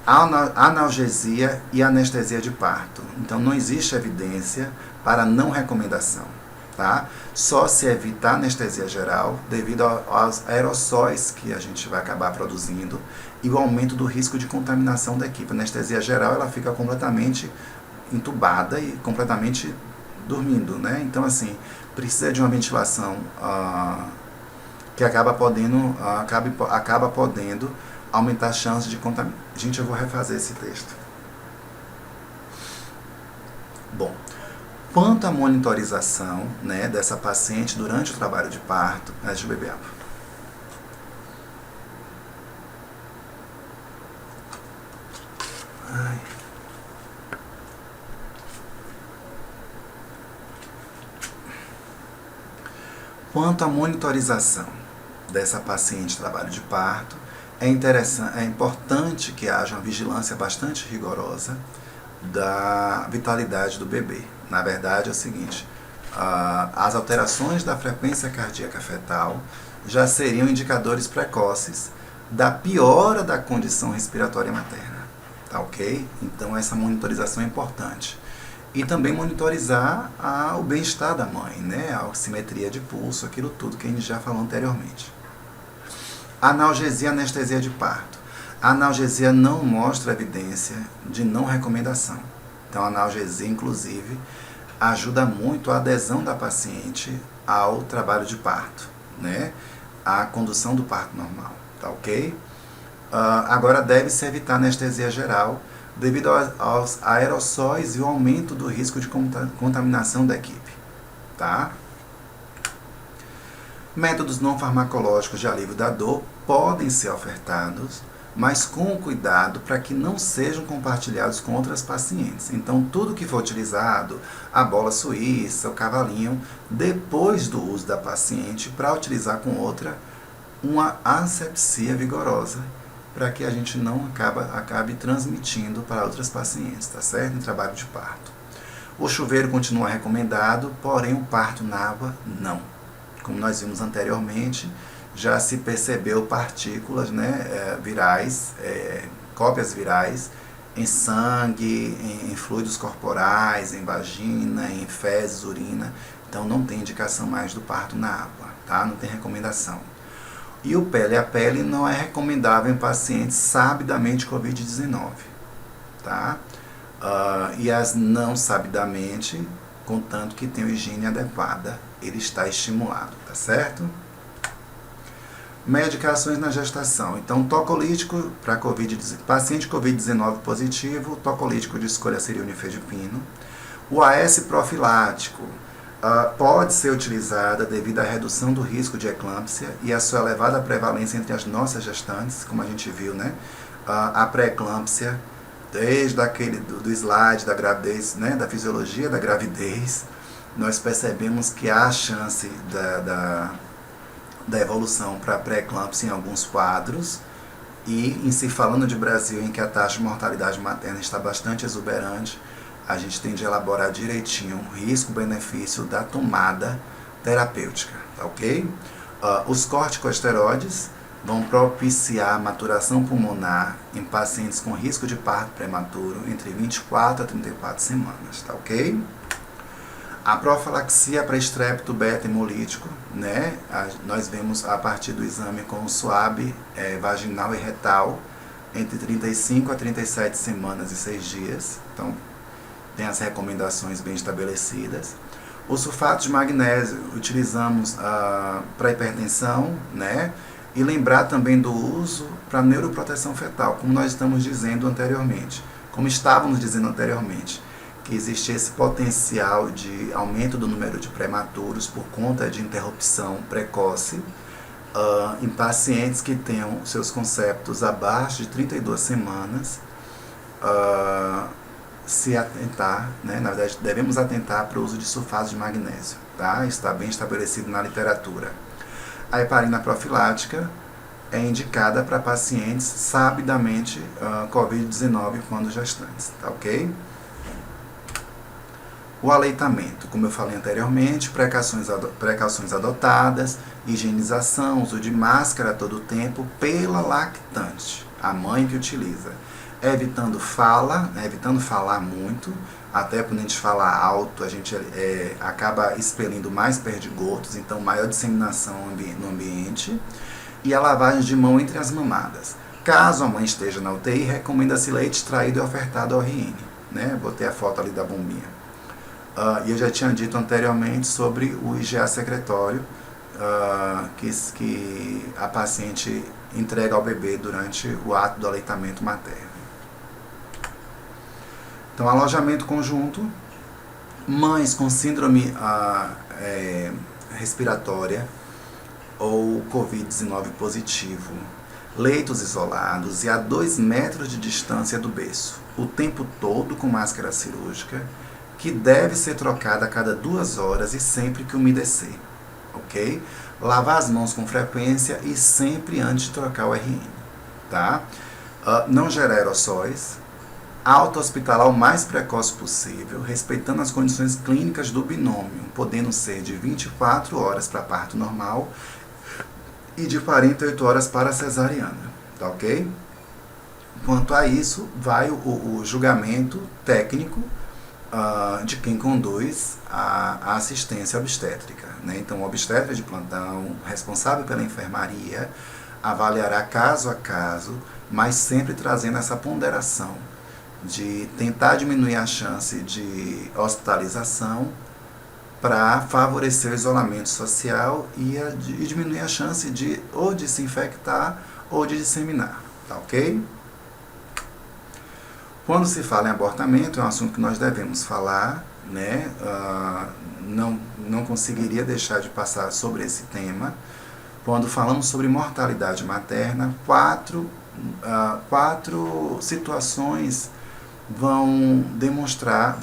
Analgesia e anestesia de parto. Então, não existe evidência para não recomendação, tá? Só se evitar anestesia geral devido aos aerossóis que a gente vai acabar produzindo e o aumento do risco de contaminação da equipe. A anestesia geral, ela fica completamente entubada e completamente dormindo, né? Então, assim, precisa de uma ventilação que acaba podendo aumentar a chance de contaminação. Gente, eu vou refazer esse texto. Bom, quanto à monitorização, né, dessa paciente durante o trabalho de parto, deixa eu beber água. Ai. Quanto à monitorização dessa paciente trabalho de parto, é importante que haja uma vigilância bastante rigorosa da vitalidade do bebê. Na verdade é o seguinte, as alterações da frequência cardíaca fetal já seriam indicadores precoces da piora da condição respiratória materna, tá ok? Então essa monitorização é importante. E também monitorizar o bem-estar da mãe, né? A oximetria de pulso, aquilo tudo que a gente já falou anteriormente. Analgesia e anestesia de parto. A analgesia não mostra evidência de não recomendação. Então a analgesia, inclusive, ajuda muito a adesão da paciente ao trabalho de parto, né? A condução do parto normal, tá ok? Agora deve-se evitar anestesia geral devido aos aerossóis e o aumento do risco de contaminação da equipe, tá? Métodos não farmacológicos de alívio da dor podem ser ofertados, mas com cuidado para que não sejam compartilhados com outras pacientes. Então, tudo que for utilizado, a bola suíça, o cavalinho, depois do uso da paciente, para utilizar com outra, uma asepsia vigorosa, para que a gente não acabe transmitindo para outras pacientes, tá certo? Em trabalho de parto. O chuveiro continua recomendado, porém o parto na água não. Como nós vimos anteriormente, já se percebeu partículas, né, virais, cópias virais em sangue, em fluidos corporais, em vagina, em fezes, urina. Então não tem indicação mais do parto na água, tá? Não tem recomendação. E o pele a pele não é recomendável em pacientes sabidamente Covid-19, tá? E as não sabidamente, contanto que tenham higiene adequada, ele está estimulado, tá certo? Medicações na gestação. Então, tocolítico para paciente Covid-19 positivo, tocolítico de escolha seria o nifedipino. O AS profilático pode ser utilizada devido à redução do risco de eclâmpsia e a sua elevada prevalência entre as nossas gestantes, como a gente viu, né? A pré-eclâmpsia, desde do slide da gravidez, né? Da fisiologia da gravidez, nós percebemos que há chance da evolução para pré-eclâmpsia em alguns quadros, e em se falando de Brasil, em que a taxa de mortalidade materna está bastante exuberante, a gente tem de elaborar direitinho o risco-benefício da tomada terapêutica, tá ok? Os corticosteroides vão propiciar a maturação pulmonar em pacientes com risco de parto prematuro entre 24 a 34 semanas, tá ok? A profilaxia para estrépito beta hemolítico, né? Nós vemos a partir do exame com o SWAB vaginal e retal entre 35 a 37 semanas e 6 dias. Então, tem as recomendações bem estabelecidas. O sulfato de magnésio utilizamos para hipertensão, né? E lembrar também do uso para neuroproteção fetal, como nós estamos dizendo anteriormente, como estávamos dizendo anteriormente, que existe esse potencial de aumento do número de prematuros por conta de interrupção precoce em pacientes que tenham seus conceptos abaixo de 32 semanas, se atentar, né? Na verdade, devemos atentar para o uso de sulfato de magnésio, tá? Está bem estabelecido na literatura. A heparina profilática é indicada para pacientes sabidamente COVID-19 quando gestantes, tá ok? O aleitamento, como eu falei anteriormente, precauções adotadas, higienização, uso de máscara a todo tempo pela lactante, a mãe que utiliza. Evitando falar muito, até quando a gente fala alto, a gente acaba expelindo mais perdigotos, então maior disseminação no ambiente. E a lavagem de mão entre as mamadas. Caso a mãe esteja na UTI, recomenda-se leite extraído e ofertado ao RN. Né? Botei a foto ali da bombinha. E eu já tinha dito anteriormente sobre o IgA secretório que a paciente entrega ao bebê durante o ato do aleitamento materno. Então, alojamento conjunto, mães com síndrome respiratória ou COVID-19 positivo, leitos isolados e a 2 metros de distância do berço, o tempo todo com máscara cirúrgica, que deve ser trocada a cada 2 horas e sempre que umedecer, ok? Lavar as mãos com frequência e sempre antes de trocar o RN, tá? Não gerar aerossóis, auto-hospitalar o mais precoce possível, respeitando as condições clínicas do binômio, podendo ser de 24 horas para parto normal e de 48 horas para cesariana, tá ok? Quanto a isso, vai o julgamento técnico de quem conduz a assistência obstétrica, né? Então, o obstetra de plantão, responsável pela enfermaria, avaliará caso a caso, mas sempre trazendo essa ponderação de tentar diminuir a chance de hospitalização para favorecer o isolamento social e diminuir a chance de ou de se infectar ou de disseminar, tá ok? Quando se fala em abortamento, é um assunto que nós devemos falar, né? Não conseguiria deixar de passar sobre esse tema. Quando falamos sobre mortalidade materna, quatro situações vão demonstrar,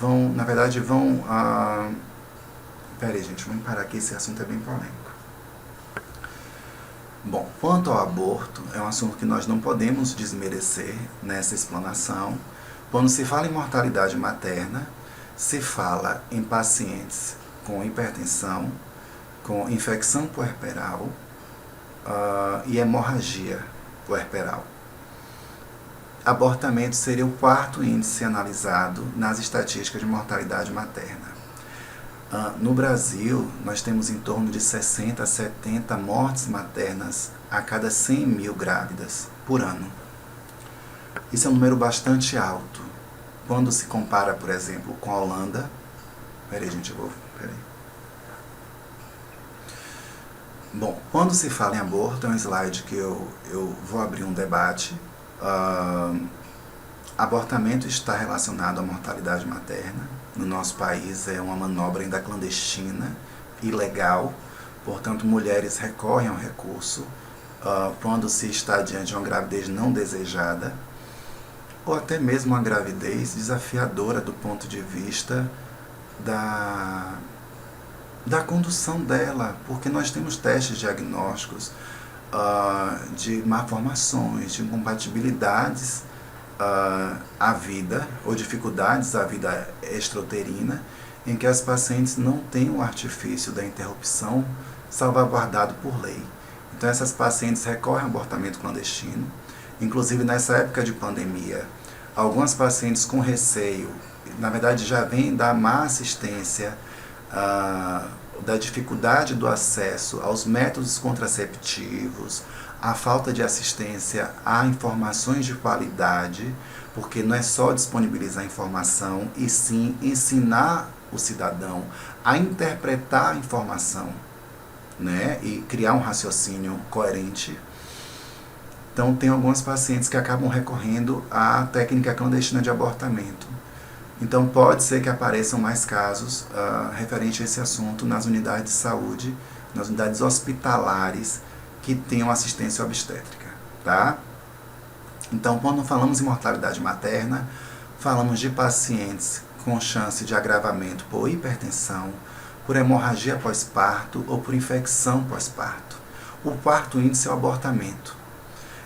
peraí, gente, vamos parar aqui, esse assunto é bem polêmico. Bom, quanto ao aborto, é um assunto que nós não podemos desmerecer nessa explanação. Quando se fala em mortalidade materna, se fala em pacientes com hipertensão, com infecção puerperal e hemorragia puerperal. Abortamento seria o 4º índice analisado nas estatísticas de mortalidade materna. No Brasil, nós temos em torno de 60 a 70 mortes maternas a cada 100 mil grávidas por ano. Isso é um número bastante alto. Quando se compara, por exemplo, com a Holanda... Bom, quando se fala em aborto, é um slide que eu vou abrir um debate. Abortamento está relacionado à mortalidade materna. No nosso país é uma manobra ainda clandestina, ilegal. Portanto, mulheres recorrem ao recurso quando se está diante de uma gravidez não desejada, ou até mesmo uma gravidez desafiadora do ponto de vista da condução dela, porque nós temos testes diagnósticos de malformações, de incompatibilidades à vida, ou dificuldades à vida extrauterina, em que as pacientes não têm o artifício da interrupção salvaguardado por lei. Então essas pacientes recorrem ao abortamento clandestino. Inclusive nessa época de pandemia, algumas pacientes com receio, na verdade já vêm da má assistência da dificuldade do acesso aos métodos contraceptivos, a falta de assistência a informações de qualidade, porque não é só disponibilizar informação, e sim ensinar o cidadão a interpretar a informação, né? E criar um raciocínio coerente. Então, tem alguns pacientes que acabam recorrendo à técnica clandestina de abortamento. Então, pode ser que apareçam mais casos referente a esse assunto nas unidades de saúde, nas unidades hospitalares que tenham assistência obstétrica, tá? Então, quando falamos em mortalidade materna, falamos de pacientes com chance de agravamento por hipertensão, por hemorragia pós-parto ou por infecção pós-parto. O quarto índice é o abortamento.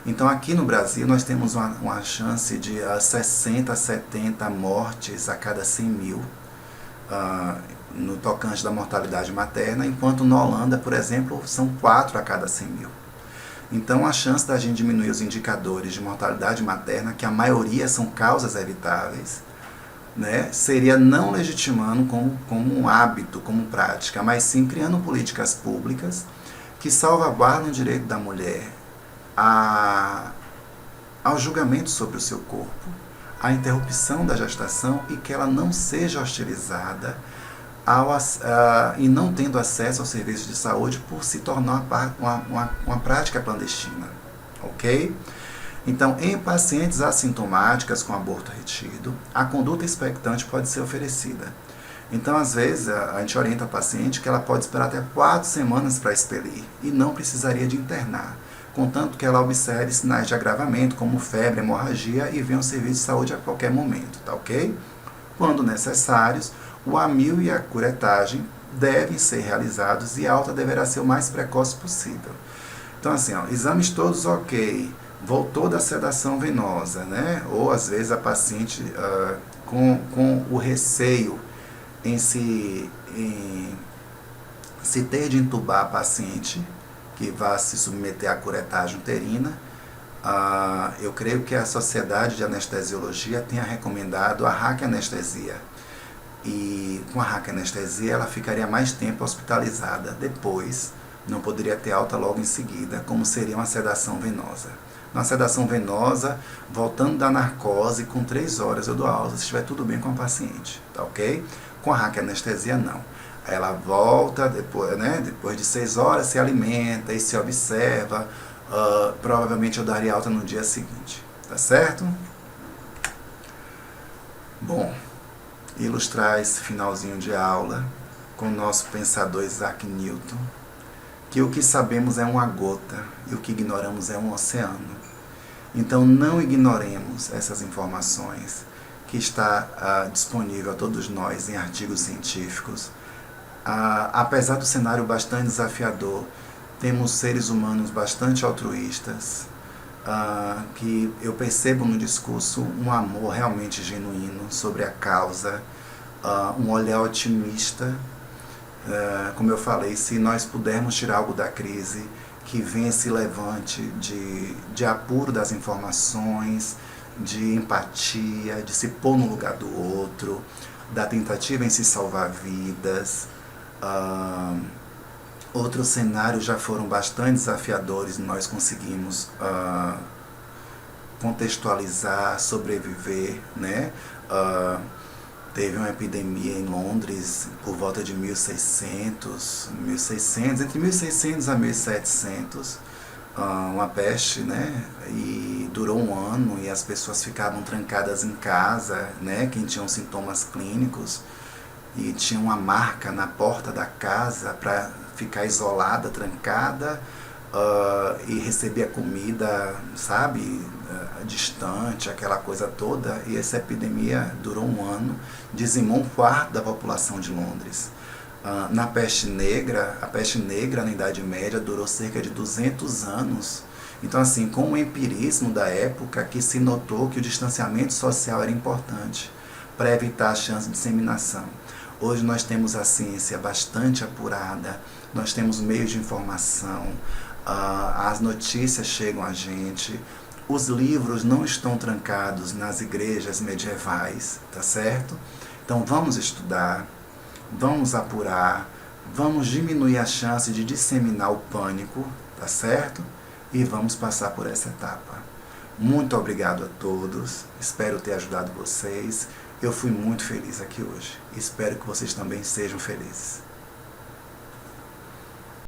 Então, aqui no Brasil, nós temos uma chance de 60 a 70 mortes a cada 100 mil no tocante da mortalidade materna, enquanto na Holanda, por exemplo, são 4 a cada 100 mil. Então, a chance da gente diminuir os indicadores de mortalidade materna, que a maioria são causas evitáveis, né, seria não legitimando como um hábito, como prática, mas sim criando políticas públicas que salvaguardam o direito da mulher ao julgamento sobre o seu corpo, à interrupção da gestação e que ela não seja hostilizada e não tendo acesso ao serviço de saúde por se tornar uma prática clandestina, ok? Então, em pacientes assintomáticas com aborto retido, a conduta expectante pode ser oferecida. Então, às vezes, a gente orienta a paciente que ela pode esperar até 4 semanas para expelir e não precisaria de internar, contanto que ela observe sinais de agravamento, como febre, hemorragia, e venha ao serviço de saúde a qualquer momento, tá ok? Quando necessários, o amil e a curetagem devem ser realizados e a alta deverá ser o mais precoce possível. Então, assim, exames todos ok, voltou da sedação venosa, né? Ou, às vezes, a paciente com o receio em se ter de entubar a paciente, que vá se submeter à curetagem uterina, eu creio que a Sociedade de Anestesiologia tenha recomendado a raquianestesia. E com a raquianestesia ela ficaria mais tempo hospitalizada. Depois, não poderia ter alta logo em seguida, como seria uma sedação venosa. Na sedação venosa, voltando da narcose, com 3 horas eu dou alta, se estiver tudo bem com a paciente, tá ok? Com a raquianestesia, não. Ela volta, depois de 6 horas, se alimenta e se observa. Provavelmente eu daria alta no dia seguinte, tá certo? Bom, ilustrar esse finalzinho de aula com o nosso pensador Isaac Newton, que o que sabemos é uma gota e o que ignoramos é um oceano. Então não ignoremos essas informações que está disponível a todos nós em artigos científicos. Apesar do cenário bastante desafiador, temos seres humanos bastante altruístas, que eu percebo no discurso um amor realmente genuíno sobre a causa, um olhar otimista. Como eu falei, se nós pudermos tirar algo da crise, que venha esse levante de apuro das informações, de empatia, de se pôr no lugar do outro, da tentativa em se salvar vidas. Outros cenários já foram bastante desafiadores, nós conseguimos contextualizar, sobreviver, né? Teve uma epidemia em Londres por volta de 1600, entre 1600 a 1700, uma peste, né? E durou um ano e as pessoas ficavam trancadas em casa, né? Quem tinha sintomas clínicos, e tinha uma marca na porta da casa para ficar isolada, trancada, e recebia comida, sabe, distante, aquela coisa toda. E essa epidemia durou um ano, dizimou 1/4 da população de Londres. Na peste negra, a peste negra na Idade Média durou cerca de 200 anos. Então, assim, com o empirismo da época, que se notou que o distanciamento social era importante para evitar a chance de disseminação. Hoje nós temos a ciência bastante apurada, nós temos meios de informação, as notícias chegam a gente, os livros não estão trancados nas igrejas medievais, tá certo? Então vamos estudar, vamos apurar, vamos diminuir a chance de disseminar o pânico, tá certo? E vamos passar por essa etapa. Muito obrigado a todos, espero ter ajudado vocês. Eu fui muito feliz aqui hoje. Espero que vocês também sejam felizes.